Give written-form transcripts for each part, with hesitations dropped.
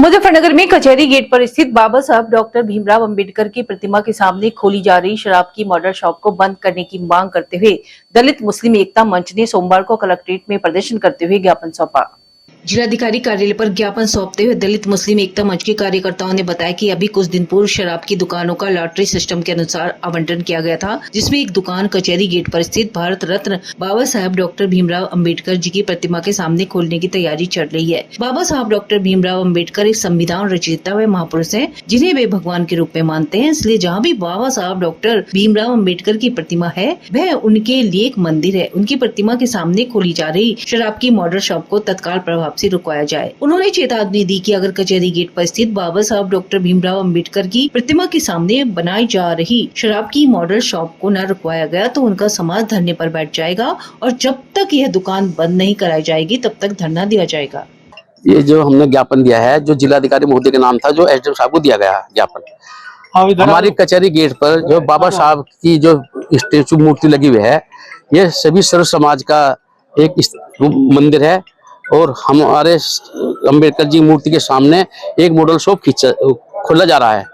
मुजफ्फरनगर में कचहरी गेट पर स्थित बाबा साहब डॉक्टर भीमराव अंबेडकर की प्रतिमा के सामने खोली जा रही शराब की मॉडल शॉप को बंद करने की मांग करते हुए दलित मुस्लिम एकता मंच ने सोमवार को कलेक्ट्रेट में प्रदर्शन करते हुए ज्ञापन सौंपा। जिलाधिकारी कार्यालय पर ज्ञापन सौंपते हुए दलित मुस्लिम एकता मंच के कार्यकर्ताओं ने बताया कि अभी कुछ दिन पूर्व शराब की दुकानों का लॉटरी सिस्टम के अनुसार आवंटन किया गया था, जिसमें एक दुकान कचहरी गेट पर स्थित भारत रत्न बाबा साहब डॉक्टर भीमराव अंबेडकर जी की प्रतिमा के सामने खोलने की तैयारी चल रही है। बाबा साहब डॉक्टर भीमराव अंबेडकर एक संविधान रचयिता व महापुरुष है, जिन्हें वे भगवान के रूप में मानते हैं। इसलिए जहाँ भी बाबा साहब डॉक्टर भीमराव अंबेडकर की प्रतिमा है, वह उनके लिए एक मंदिर है। उनकी प्रतिमा के सामने खोली जा रही शराब की मॉडल शॉप को तत्काल प्रभाव से रुकवाया जाए। उन्होंने चेतावनी दी कि अगर कचहरी गेट पर स्थित बाबा साहब डॉक्टर भीमराव अंबेडकर की प्रतिमा के सामने बनाई जा रही शराब की मॉडल शॉप को न रुकवाया गया तो उनका समाज धरने पर बैठ जाएगा और जब तक यह दुकान बंद नहीं कराई जाएगी तब तक धरना दिया जाएगा। ये जो हमने ज्ञापन दिया है, जो जिलाधिकारी महोदय के नाम था, जो एसडीएम साहब को दिया गया ज्ञापन, हमारी कचहरी गेट पर जो बाबा साहब की जो स्टेचू मूर्ति लगी हुई है, ये सभी सर्व समाज का एक मंदिर है और हमारे अंबेडकर जी मूर्ति के सामने एक मॉडल शॉप खोला जा रहा है,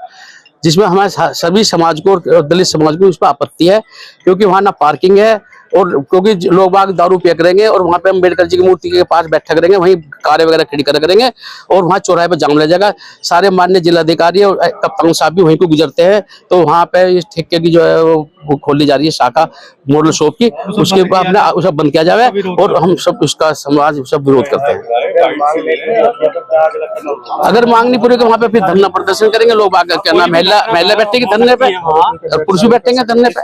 जिसमें हमारे सभी समाज को और दलित समाज को इस पर आपत्ति है, क्योंकि वहाँ ना पार्किंग है और क्योंकि लोग बाग दारू पिया करेंगे और वहाँ पे अंबेडकर जी की मूर्ति के पास बैठा करेंगे, वहीं कारें वगैरह खड़ी करेंगे और वहाँ चौराहे पे जाम लग जाएगा। सारे माननीय जिलाधिकारी और कप्तान साहब भी वहीं को गुजरते हैं, तो वहाँ पे इस ठेके की जो है वो खोली जा रही है शाखा मॉडल शॉप की, उसके बाद अपना उसे बंद किया जाए और हम सब उसका समाज सब विरोध करते हैं। अगर मांग नहीं पूरी तो वहाँ पे फिर धरना प्रदर्शन करेंगे। लोग क्या महिला बैठेगी धरने पे और पुरुष भी बैठेंगे धरने पे।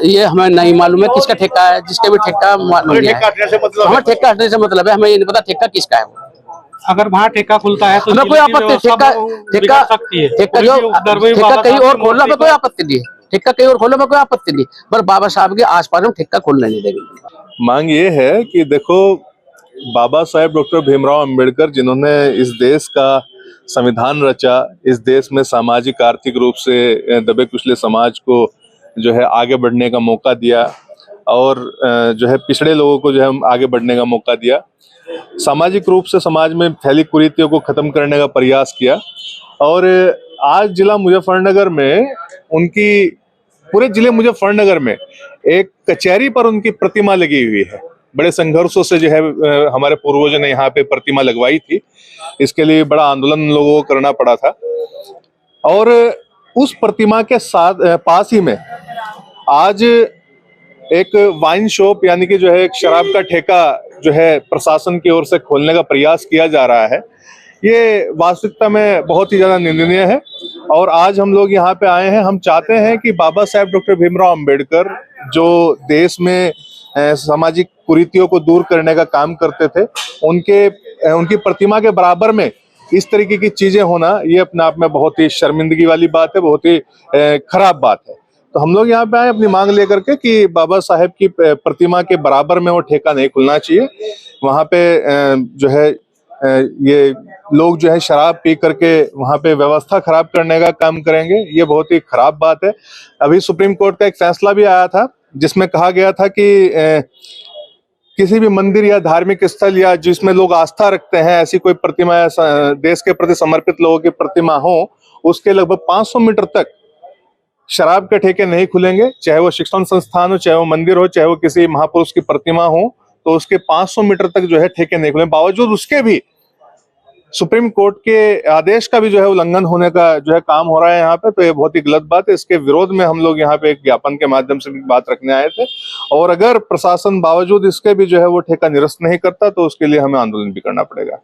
ये हमें नहीं मालूम है किसका ठेका है, जिसका भी ठेका हमें ठेका हटने से मतलब है, हमें ये नहीं पता ठेका किसका है। अगर वहाँ ठेका खुलता है तो हमें कोई आपत्ति, ठेका कहीं और खोलना हमें कोई आपत्ति नहीं, ठेका कहीं और खोलना में कोई आपत्ति नहीं, पर बाबा साहब के आसपास हम ठेका खोलने नहीं देंगे। मांग ये है कि देखो, बाबा साहेब डॉक्टर भीमराव अंबेडकर जिन्होंने इस देश का संविधान रचा, इस देश में सामाजिक आर्थिक रूप से दबे कुचले समाज को जो है आगे बढ़ने का मौका दिया और जो है पिछड़े लोगों को जो है आगे बढ़ने का मौका दिया, सामाजिक रूप से समाज में फैली कुरीतियों को खत्म करने का प्रयास किया। और आज जिला मुजफ्फरनगर में उनकी, पूरे जिले मुजफ्फरनगर में एक कचहरी पर उनकी प्रतिमा लगी हुई है। बड़े संघर्षों से जो है हमारे पूर्वजों ने यहाँ पे प्रतिमा लगवाई थी, इसके लिए बड़ा आंदोलन लोगों को करना पड़ा था। और उस प्रतिमा के साथ पास ही में आज एक वाइन शॉप यानी कि जो है एक शराब का ठेका जो है प्रशासन की ओर से खोलने का प्रयास किया जा रहा है। ये वास्तविकता में बहुत ही ज्यादा निंदनीय है और आज हम लोग यहाँ पे आए हैं। हम चाहते हैं कि बाबा साहेब डॉक्टर भीमराव अंबेडकर जो देश में सामाजिक कुरीतियों को दूर करने का काम करते थे, उनकी प्रतिमा के बराबर में इस तरीके की चीजें होना, ये अपने आप में बहुत ही शर्मिंदगी वाली बात है, बहुत ही खराब बात है। तो हम लोग यहाँ पे आए अपनी मांग लेकर के कि बाबा साहेब की प्रतिमा के बराबर में वो ठेका नहीं खुलना चाहिए। वहाँ पे जो है ये लोग जो है शराब पी करके वहाँ पे व्यवस्था खराब करने का काम करेंगे, ये बहुत ही खराब बात है। अभी सुप्रीम कोर्ट का एक फैसला भी आया था जिसमें कहा गया था कि किसी भी मंदिर या धार्मिक स्थल या जिसमें लोग आस्था रखते हैं, ऐसी कोई प्रतिमा या देश के प्रति समर्पित लोगों की प्रतिमा हो, उसके लगभग 500 मीटर तक शराब के ठेके नहीं खुलेंगे। चाहे वो शिक्षण संस्थान हो, चाहे वो मंदिर हो, चाहे वो किसी महापुरुष की प्रतिमा हो, तो उसके 500 मीटर तक जो है ठेके नहीं खुलेंगे। बावजूद उसके भी सुप्रीम कोर्ट के आदेश का भी जो है उल्लंघन होने का जो है काम हो रहा है यहाँ पे, तो ये बहुत ही गलत बात है। इसके विरोध में हम लोग यहाँ पे एक ज्ञापन के माध्यम से भी बात रखने आए थे और अगर प्रशासन बावजूद इसके भी जो है वो ठेका निरस्त नहीं करता तो उसके लिए हमें आंदोलन भी करना पड़ेगा।